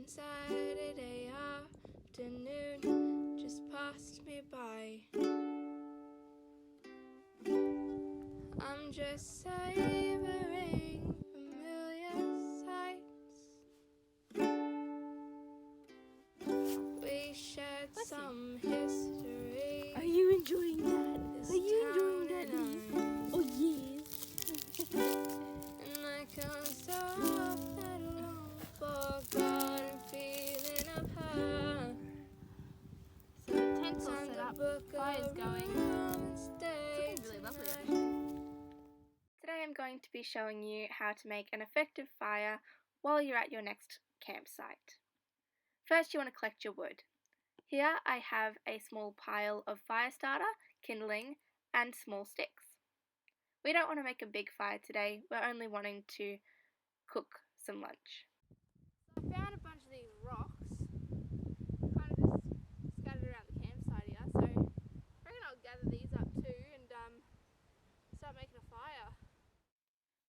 Saturday afternoon just passed me by. I'm just savoring familiar sights. We shared some history. Are you enjoying that? Are you enjoying that, Lee? Oh, yes. And I can't stop that long-forgotten feeling of her. So the tent's all Time set to up, book fire's a going. room and It's stay looking really lovely, tonight. actually. Today I'm going to be showing you how to make an effective fire while you're at your next campsite. First you want to collect your wood. Here I have a small pile of fire starter, kindling and small sticks. We don't want to make a big fire today, we're only wanting to cook some lunch. I found a bunch of these rocks, kind of just scattered around the campsite here, so I reckon I'll gather these up too and start making a fire.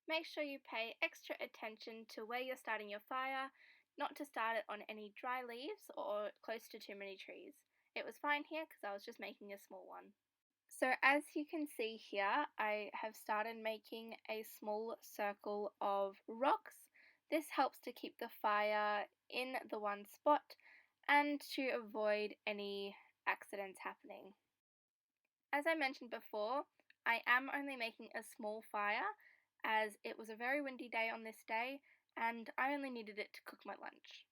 Make sure you pay extra attention to where you're starting your fire, not to start it on any dry leaves or close to too many trees. It was fine here because I was just making a small one. So as you can see here, I have started making a small circle of rocks. This helps to keep the fire in the one spot and to avoid any accidents happening. As I mentioned before, I am only making a small fire as it was a very windy day on this day and I only needed it to cook my lunch.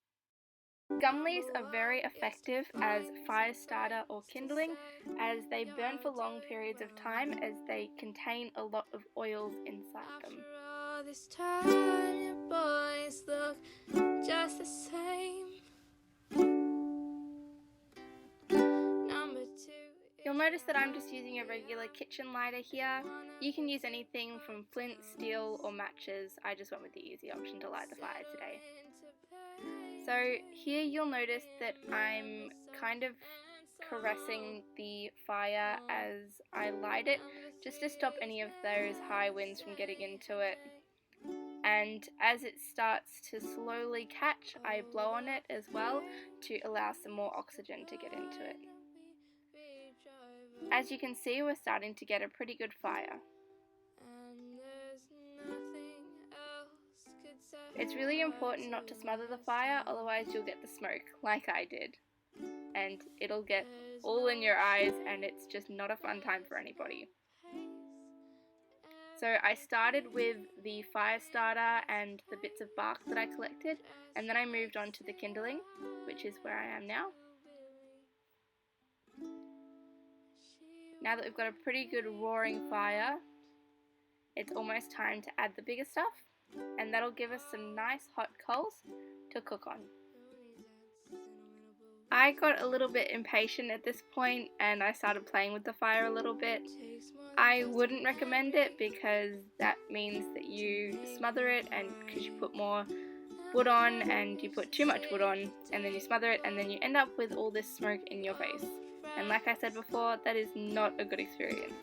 Gum leaves are very effective as fire starter or kindling as they burn for long periods of time as they contain a lot of oils inside them. After all this time, your boys look just the same. Number two. You'll notice that I'm just using a regular kitchen lighter here. You can use anything from flint, steel or matches. I just went with the easy option to light the fire today. So here you'll notice that I'm kind of caressing the fire as I light it, just to stop any of those high winds from getting into it. And as it starts to slowly catch, I blow on it as well to allow some more oxygen to get into it. As you can see, we're starting to get a pretty good fire. It's really important not to smother the fire, otherwise you'll get the smoke, like I did. And it'll get all in your eyes and it's just not a fun time for anybody. So I started with the fire starter and the bits of bark that I collected, and then I moved on to the kindling, which is where I am now. Now that we've got a pretty good roaring fire, it's almost time to add the bigger stuff, and that'll give us some nice hot coals to cook on. I got a little bit impatient at this point and I started playing with the fire a little bit. I wouldn't recommend it because that means that you smother it, and because you put more wood on and you put too much wood on and then you smother it and then you end up with all this smoke in your face. And like I said before, that is not a good experience.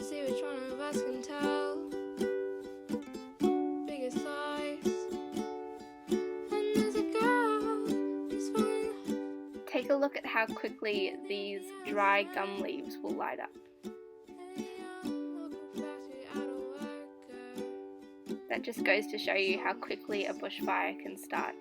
See which one of us can tell. Biggest lies. And there's a girl who's falling. Take a look at how quickly these dry gum leaves will light up. That just goes to show you how quickly a bushfire can start.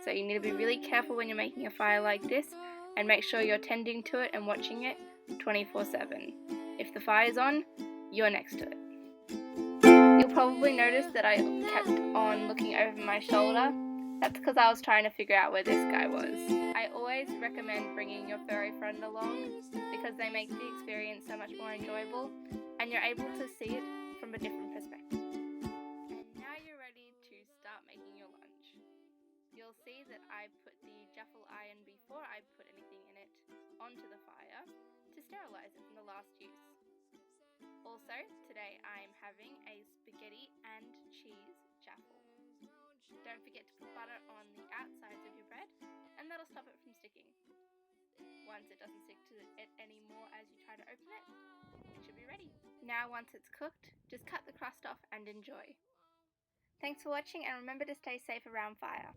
So you need to be really careful when you're making a fire like this, and make sure you're tending to it and watching it 24/7. If the fire's on, you're next to it. You'll probably notice that I kept on looking over my shoulder. That's because I was trying to figure out where this guy was. I always recommend bringing your furry friend along because they make the experience so much more enjoyable and you're able to see it from a different perspective. And now you're ready to start making your lunch. You'll see that I put the Jaffle iron before I put anything in it onto the fire to sterilise it from the last use. Also, today I'm having a spaghetti and cheese jaffle. Don't forget to put butter on the outsides of your bread, and that'll stop it from sticking. Once it doesn't stick to it anymore as you try to open it, it should be ready. Now once it's cooked, just cut the crust off and enjoy. Thanks for watching, and remember to stay safe around fire.